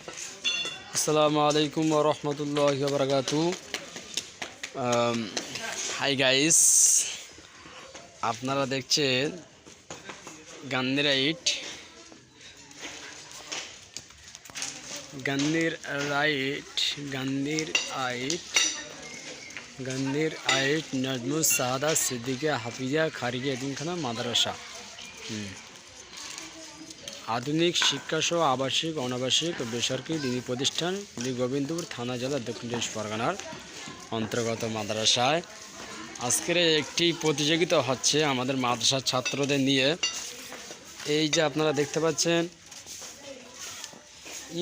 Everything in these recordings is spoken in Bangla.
আসসালামু আলাইকুম ওয়া রাহমাতুল্লাহি ওয়া বারাকাতুহু। হাই গাইস, আপনারা দেখছেন গান্ধীর আইট নাজমুস সাহাদা সিদ্দিকিয়া হাফিজিয়া খারিজি এতিমখানা মাদ্রাসা। আধুনিক শিক্ষাসহ আবাসিক, অনাবাসিক ও বেসরকারি দিনী প্রতিষ্ঠান গোবিন্দপুর থানা, জেলা, দক্ষিণ চব্বিশ পরগনার অন্তর্গত মাদ্রাসায় আজকের একটি প্রতিযোগিতা হচ্ছে আমাদের মাদ্রাসার ছাত্রদের নিয়ে। এই যে আপনারা দেখতে পাচ্ছেন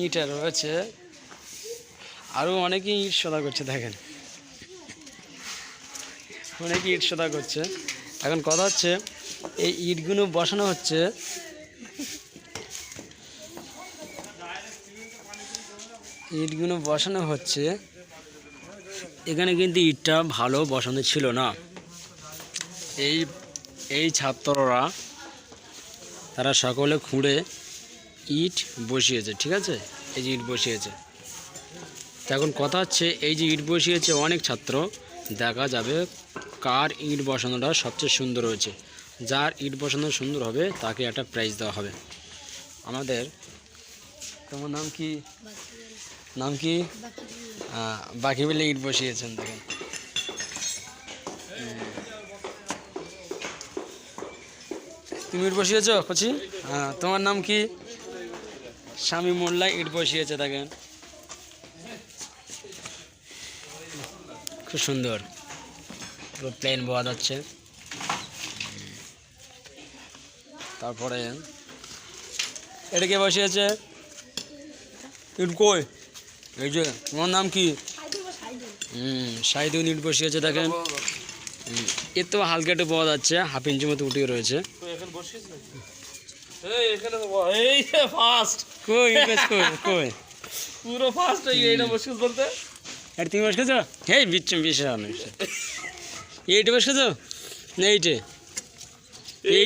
ইট রয়েছে, আরও অনেকেই ইট সোদা করছে। দেখেন, অনেকে ইট সোদা করছে। এখন কথা হচ্ছে এই ইটগুলো বসানো হচ্ছে এখানে কিন্তু ইটটা ভালো বসানো ছিল না। এই ছাত্ররা তারা সকলে খুঁড়ে ইট বসিয়েছে, ঠিক আছে? এই যে ইট বসিয়েছে, এখন কথা হচ্ছে এই যে ইট বসিয়েছে অনেক ছাত্র, দেখা যাবে কার ইট বসানোটা সবচেয়ে সুন্দর হয়েছে। যার ইট বসানো সুন্দর হবে তাকে একটা প্রাইজ দেওয়া হবে। আমাদের তোমার নাম কি? বাকি বলে ইট বসিয়েছেন। দেখেন, তুমি ইট বসিয়েছ কচি? হ্যাঁ, তোমার নাম কি? স্বামী মোল্লা ইট বসিয়েছে। দেখেন, খুব সুন্দর, পুরো প্লেন বোয়া যাচ্ছে। তারপরে এটা কে বসিয়েছে? ইট কই? এই যে, তোমার নাম কি? শাহিদুল ইট বসিয়েছে। দেখেন, এর তো হালকা একটু পাওয়া যাচ্ছে, হাফ ইঞ্চি মতো উঠে রয়েছে। তুমি বসেছ? এই বিশাল এইটা বসেছ না? এই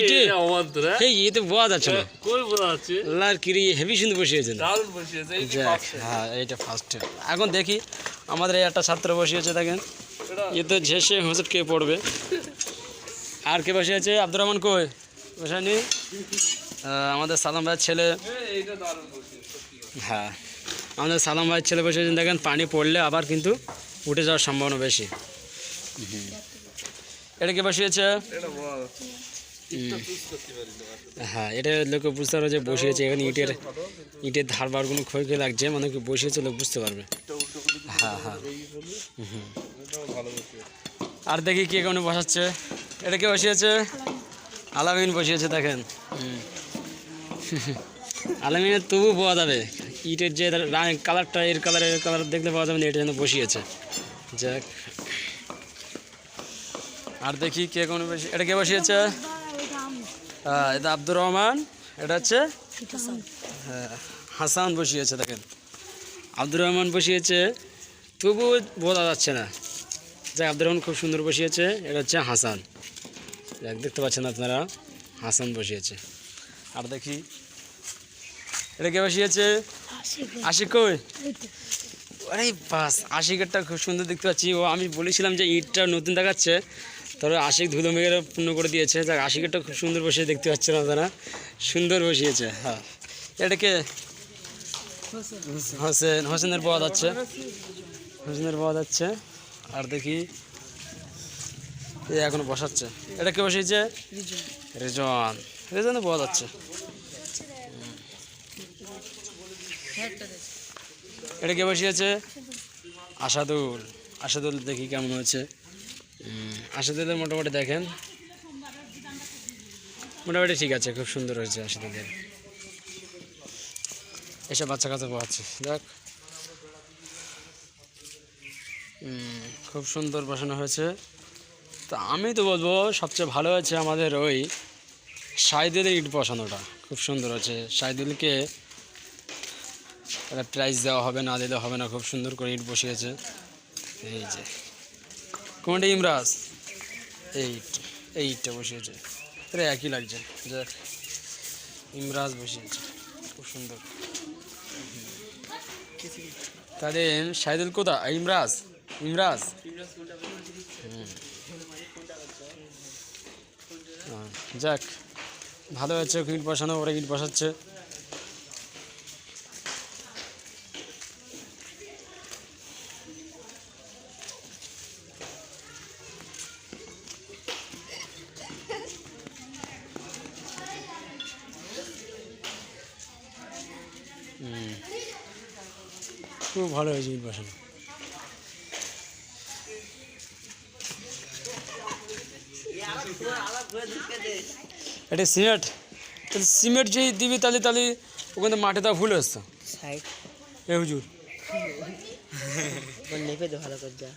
তো বোঝা যাচ্ছে না। হেভি সুন্দর বসিয়েছে। হ্যাঁ, এইটা ফার্স্ট। এখন দেখি আমাদের এই একটা ছাত্র বসিয়েছে। দেখেন, এ তো ঝেসে হোঁচট কে পড়বে। আর কে বসিয়েছে? আব্দুর রহমান কই? বসানি? আমাদের সালাম ভাইয়ের ছেলে। হ্যাঁ, আমাদের সালাম ভাইয়ের ছেলে বসিয়েছেন। দেখেন, পানি পড়লে আবার কিন্তু উঠে যাওয়ার সম্ভাবনা বেশি। এটা কে বসিয়েছে? হ্যাঁ, এটা লোকে বুঝতে পারবে যে বসিয়েছে। এখানে ইটের ধার বারগুলো ক্ষয় লাগছে, মানে কি বসিয়েছে লোক বুঝতে পারবে। হ্যাঁ। আর দেখি কে কেমন বসাচ্ছে। এটা কে বসিয়েছে? আলামিন বসিয়েছে। দেখেন, আলামিনের তবু পাওয়া যাবে ইটের যে কালারটা, এর কালার দেখতে পাওয়া যাবে না, এটা যেন বসিয়েছে। যাক, আর দেখি কে কেমন এটা কে বসিয়েছে? এটা আব্দুর রহমান, এটা হচ্ছে হাসান বসিয়েছে। দেখেন, আব্দুর রহমান বসিয়েছে, তবু বোঝা যাচ্ছে না। যাক, আব্দুর রহমান খুব সুন্দর বসিয়েছে। এটা হচ্ছে হাসান। যাক, দেখতে পাচ্ছেন আপনারা, হাসান বসিয়েছে। আর দেখি এটা কে বসিয়েছে? আশিক কই? আরে বাস, আশিকেরটা খুব সুন্দর দেখতে পাচ্ছি। ও আমি বলেছিলাম যে ইটটা নতুন দেখাচ্ছে, তবে আশিক ধুলো মেঘের পূর্ণ করে দিয়েছে। যাক, আশিকেরটা খুব সুন্দর বসিয়ে দেখতে পাচ্ছেন আপনারা, সুন্দর বসিয়েছে। হ্যাঁ, এটাকে হোসেনের পাওয়া যাচ্ছে। আর দেখি এখনো বসাচ্ছে। এটা কে বসিয়েছে? রেজন পাওয়া যাচ্ছে। এটা কে বসিয়েছে? আসাদুল দেখি কেমন হয়েছে। আসাদুলের মোটামুটি দেখেন, মোটামুটি ঠিক আছে, খুব সুন্দর হয়েছে আসাদুলের। এসব বাচ্চা কাচ্চা পাচ্ছে। দেখ, খুব সুন্দর বসানো হয়েছে। তো আমি তো বলবো সবচেয়ে ভালো হয়েছে আমাদের ওই শাহিদুলের ইট বসানোটা, খুব সুন্দর হয়েছে। শাহিদুলকে একটা প্রাইজ দেওয়া হবে, না দিলে হবে না। খুব সুন্দর করে ইট বসিয়েছে। এই যে কোনটা? ইমরাজ এই ইটটা বসিয়েছে। এটা একই লাগছে। যাক, ইমরাজ বসিয়েছে, খুব সুন্দর। তাহলে শাহিদুল কোথা? ইমরাজ, ইমরাজ। যাক, ভালো হচ্ছে, ইট বসানো, ওরা ইট বসাচ্ছে। খুব ভালো হয়েছে ইট বসানো। এটা সিমেন্ট, সিমেন্ট যদি দিবি তাহলে তাহলে ওখানে মাঠে তা ভুল আসতো এ হুজুর। নেপে দে ভালো করে যা।